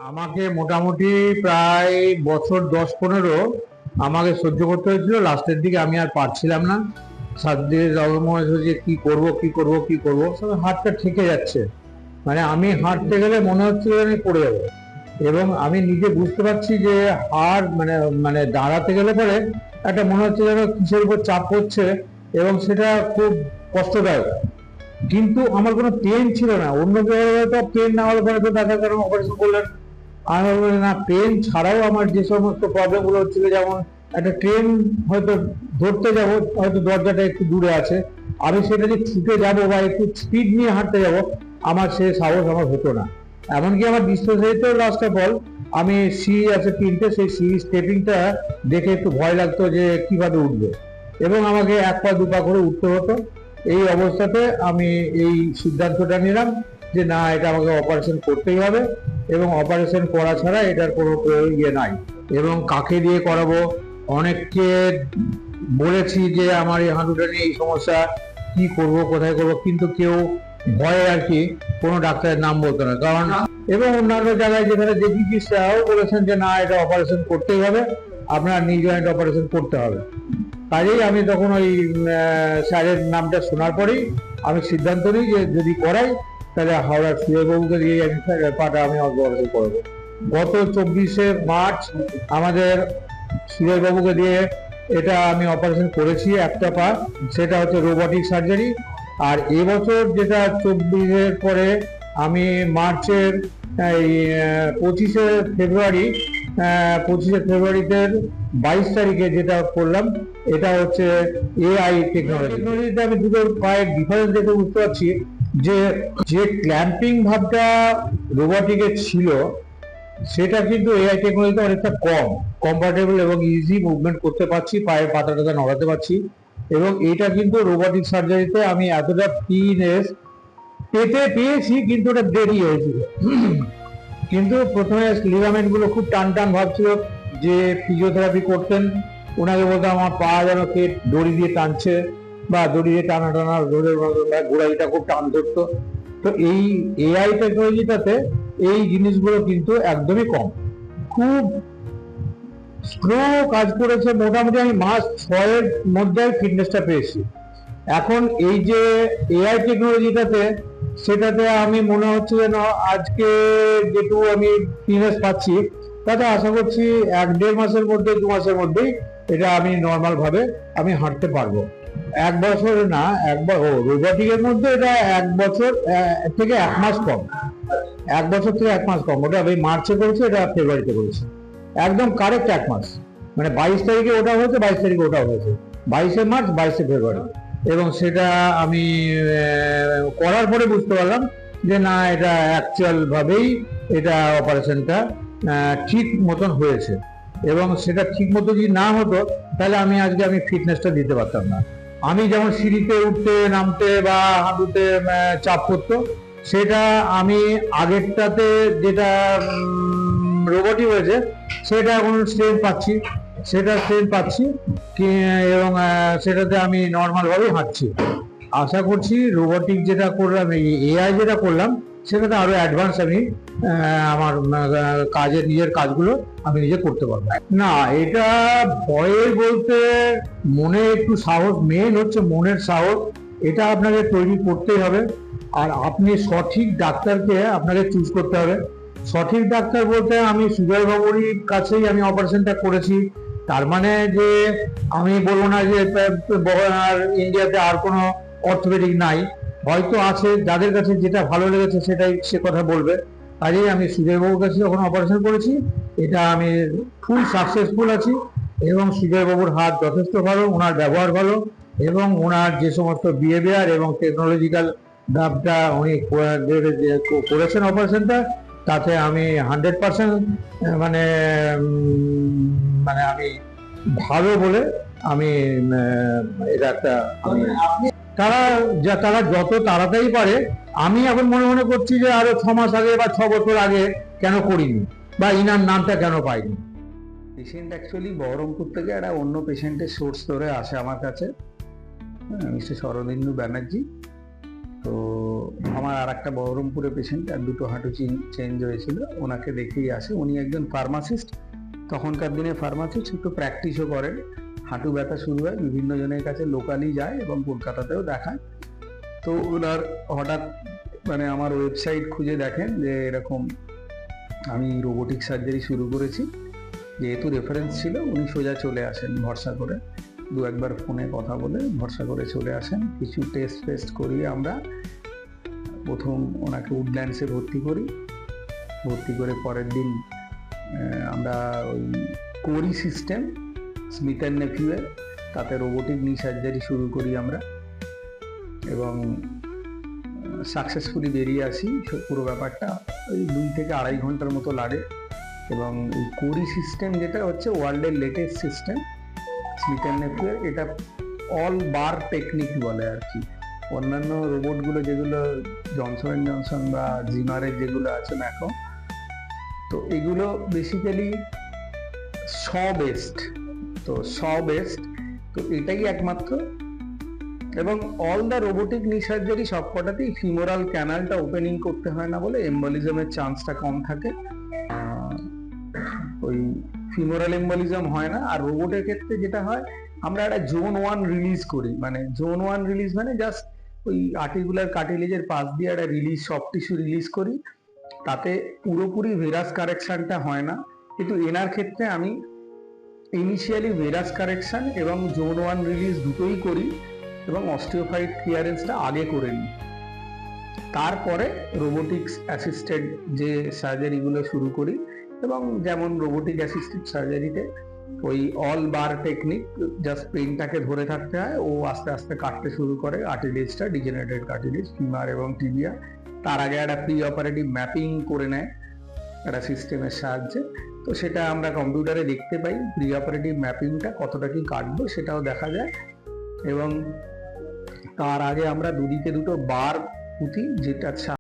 আমাকে মোটামুটি প্রায় বছর 10-15 আমাকে সহ্য করতে হয়েছিল। লাস্টের দিকে আমি আর পারছিলাম না। সাধ্যে মনে হচ্ছে যে কি করব কি করব কি করব, সব হাতটা ঠেকে যাচ্ছে। মানে আমি হাঁটতে গেলে মনে হচ্ছে যে আমি পড়ে যাবো। এবং আমি নিজে বুঝতে পারছি যে আর মানে মানে দাঁড়াতে গেলে পরে একটা মনে হচ্ছে যেন কিসের উপর চাপ পড়ছে, এবং সেটা খুব কষ্টদায়ক। কিন্তু আমার কোনো পেন ছিল না। অন্য জায়গায় তো পেন না হলে পরে তো ডাক্তার কারণ অপারেশন করলেন। আমি বলি না, পেন ছাড়াও আমার যে সমস্ত প্রবলেম গুলো হচ্ছিল, যেমন একটা ট্রেন হয়তো ধরতে যাব, হয়তো দরজাটা একটু দূরে আছে, আমি সেটা যে ছুটে যাব বা একটু স্পিড নিয়ে হাঁটতে যাব, আমার সে সাহস আমার হতো না। এমনকি আমার ডিসপ্যাসেজেও লাস্ট অফ অল আমি সিঁড়ি আছে 3টে, সেই সিঁড়ি স্টেপিংটা দেখে একটু ভয় লাগতো যে কিভাবে উঠবে, এবং আমাকে 1 পা 2 পা করে উঠতে হতো। এই অবস্থাতে আমি এই সিদ্ধান্তটা নিলাম যে না, এটা আমাকে অপারেশন করতেই হবে, এবং অপারেশন করা ছাড়া এটার কোনো ইয়ে নাই। এবং কাকে দিয়ে করাবো, অনেককে বলেছি যে আমার এই হাঁটুটা নিয়ে এই সমস্যা, কি করব কোথায় করব, কিন্তু কেউ ভয়ে আর কি কোনো ডাক্তারের নাম বলতো না। কারণ এবং অন্যান্য জায়গায় যেখানে দেখিয়েছি তারাও বলেছেন যে না, এটা অপারেশন করতেই হবে, আপনার নি জয়েন্ট অপারেশন করতে হবে। কাজেই আমি তখন ওই স্যারের নামটা শোনার পরেই আমি সিদ্ধান্ত নিই যে যদি করাই তাহলে হাওড়ার সুজয়বাবুকে দিয়ে আমি পাটা আমি অপারেশন করবো। গত 24শে মার্চ আমাদের সুজয়বাবুকে দিয়ে এটা আমি অপারেশন করেছি, একটা পা। সেটা হচ্ছে রোবটিক সার্জারি। আর এবছর যেটা 24-এর পরে আমি মার্চের এই 25শে ফেব্রুয়ারি, 25শে ফেব্রুয়ারিতে 22 তারিখে যেটা করলাম, এটা হচ্ছে এআই টেকনোলজিতে। আমি দুটো পায়ের ডিফারেন্স দেখে বুঝতে পারছি যে যে ক্ল্যাম্পিং ভাবটা রোবটিকে ছিল, সেটা কিন্তু এআই টেকনোলজিতে অনেকটা কমফর্টেবল এবং ইজি মুভমেন্ট করতে পারছি, পায়ের পাতা টাতা নড়াতে পারছি। এবং এটা কিন্তু রোবটিক সার্জারিতে আমি এতটা ফ্রিনেস পেয়েছি, কিন্তু ওটা দেরি হয়েছিল। কিন্তু প্রথমে লিগামেন্ট গুলো খুব টান টান ভাবছিল। যে ফিজিওথেরাপি করতেন ওনাকে বলতাম আমার পা যেন কে দড়ি দিয়ে টানছে, বা দড়ি দিয়ে টানা টানা গোড়ালিটা খুব টান ধরতো। তো এই এআই টেকনোলজিটাতে এই জিনিসগুলো কিন্তু একদমই কম, খুব স্লো কাজ করেছে। মোটামুটি আমি মাস 6-এর মধ্যে ফিটনেসটা পেয়েছি। এখন এই যে এআই টেকনোলজিটাতে, সেটাতে আমি মনে হচ্ছে যেন আজকে যেটুকু আমি ফিটনেস পাচ্ছি, তাতে আশা করছি 1-1.5 মাসের মধ্যে 2 মাসের মধ্যেই এটা আমি নর্মাল ভাবে আমি হাঁটতে পারবো। 1 বছর না, রোবটিকের মধ্যে এটা 1 বছর থেকে 1 মাস কম। 1 বছর থেকে 1 মাস কম। ওটা আমি মার্চে করেছি, এটা ফেব্রুয়ারিতে করেছি। একদম কারেক্ট 1 মাস। মানে 22 তারিখে ওটা হয়েছে, 22 তারিখে ওটা হয়েছে, 22শে মার্চ 22শে ফেব্রুয়ারি। এবং সেটা আমি করার পরে বুঝতে পারলাম যে না, এটা অ্যাকচুয়াল ভাবেই এটা অপারেশনটা ঠিক মতন হয়েছে। এবং সেটা ঠিক মতো যদি না হতো তাহলে আজকে আমি ফিটনেসটা দিতে পারতাম না। আমি যেমন সিঁড়িতে উঠতে নামতে বা হাঁটুতে চাপ পড়তো, সেটা আমি আগেরটাতে যেটা রোবটই হয়েছে সেটা এখন স্ট্রেন পাচ্ছি এবং সেটাতে আমি নর্মাল ভাবেই হাঁটছি। আশা করছি রোবটিক যেটা করলাম, এই এআই যেটা করলাম, সেটাতে আরো অ্যাডভান্স আমি আমার নিজের কাজগুলো আমি নিজে করতে পারবো। না, এটা ভয়ের বলতে মনে একটু সাহস, মেন হচ্ছে মনের সাহস। এটা আপনাকে তৈরি করতেই হবে। আর আপনি সঠিক ডাক্তারকে আপনাকে চুজ করতে হবে। সঠিক ডাক্তার বলতে আমি সুজয় বাবুর কাছেই আমি অপারেশনটা করেছি। তার মানে যে আমি বলবো না যে আর ইন্ডিয়াতে আর কোনো অর্থোপেডিক নাই, হয়তো আছে, যাদের কাছে যেটা ভালো লেগেছে সেটাই সে কথা বলবে। কাজেই আমি সুজয় বাবুর কাছে যখন অপারেশন করেছি, এটা আমি ফুল সাকসেসফুল আছি। এবং সুজয় বাবুর হাত যথেষ্ট ভালো, ওনার ব্যবহার ভালো, এবং ওনার যে সমস্ত বিহেভিয়ার এবং টেকনোলজিক্যাল ধাপটা উনি করেছেন অপারেশনটা, তাতে আমি 100% মানে মানে আমি ভালো বলে আমি এটা একটা তারা যত তাড়াতাড়ি পারে। আমি এখন মনে করছি যে আরো 6 মাস আগে বা 6 বছর আগে কেন করিনি, বা ইনার নামটা কেন পাইনি। পেশেন্ট অ্যাকচুয়ালি বহরমপুর থেকে একটা অন্য পেশেন্টের সোর্স ধরে আসে আমার কাছে, মিস্টার শরদিন্দু ব্যানার্জি। তো আমার আর একটা বহরমপুরে পেশেন্ট, আর দুটো হাঁটু চেঞ্জ হয়েছিল, ওনাকে দেখেই আসে। উনি একজন ফার্মাসিস্ট, তখনকার দিনে ফার্মাসিস্ট একটু প্র্যাকটিসও করেন। হাঁটু ব্যথা শুরু হয়, বিভিন্ন জনের কাছে লোকালি যায় এবং কলকাতাতেও দেখায়। তো ওনার হঠাৎ মানে আমার ওয়েবসাইট খুঁজে দেখেন যে এরকম আমি রোবোটিক সার্জারি শুরু করেছি। যেহেতু রেফারেন্স ছিল, উনি সোজা চলে আসেন ভরসা করে, দু একবার ফোনে কথা বলে ভরসা করে চলে আসেন। কিছু টেস্ট করিয়ে আমরা প্রথম ওনাকে উডল্যান্ডসে ভর্তি করি। ভর্তি করে পরের দিন আমরা ওই কোরি সিস্টেম, স্মিথ অ্যান্ড নেফিউয়ের, তাতে রোবোটিক নি সার্জারি শুরু করি আমরা, এবং সাকসেসফুলি বেরিয়ে আসি। পুরো ব্যাপারটা ওই 2 থেকে 2.5 ঘন্টার মতো লাগে। এবং এই কোরি সিস্টেম যেটা হচ্ছে ওয়ার্ল্ডের লেটেস্ট সিস্টেম, স্মিথ অ্যান্ড নেফিউয়ের, এটা অল বার টেকনিক বলে আর কি। অন্যান্য রোবটগুলো যেগুলো জনসন অ্যান্ড জনসন বা জিমারের যেগুলো আছে ম্যাকো, তো এগুলো বেসিক্যালি বেস্ট। তো এটাই একমাত্র। এবং all the robotic knee surgery সবকটাতেই ফিমোরাল ক্যানালটা ওপেনিং করতে হয় না বলে এম্বলিজমের চান্সটা কম থাকে। ওই ফিমোরাল এম্বলিজম হয় না। আর রোবটের ক্ষেত্রে যেটা হয়, আমরা একটা জোন 1 রিলিজ করি। মানে জোন 1 রিলিজ মানে জাস্ট ওই আর্টিকুলার কার্টিলেজের পাশ দিয়ে একটা রিলিজ, সফট টিস্যু রিলিজ করি। তাতে পুরোপুরি ভেরাস কারেকশনটা হয় না, কিন্তু এনার ক্ষেত্রে আমি ইনিশিয়ালি ভেরাস কারেকশন এবং জোন 1 রিলিজ দুটোই করি, এবং অস্টিওফাইট ক্লিয়ারেন্সটা আগে করে নিই। তারপরে রোবোটিক্স অ্যাসিস্টেড যে সার্জারিগুলো শুরু করি। এবং যেমন রোবোটিক অ্যাসিস্টেড সার্জারিতে ওই অল বার টেকনিক, জাস্ট পেনটাকে ধরে থাকতে হয়, ও আস্তে আস্তে কাটতে শুরু করে কার্টিলেজটা, ডিজেনারেটেড কার্টিলেজ, ফিমার এবং টিবিয়া। তার আগে একটা প্রি অপারেটিভ ম্যাপিং করে নেয় একটা সিস্টেমের সাহায্যে। তো সেটা আমরা কম্পিউটারে দেখতে পাই, প্রি অপারেটিভ ম্যাপিংটা কতটা কি কাটবো সেটাও দেখা যায়। এবং তার আগে আমরা দুদিকে দুটো বার পুঁতি, যেটা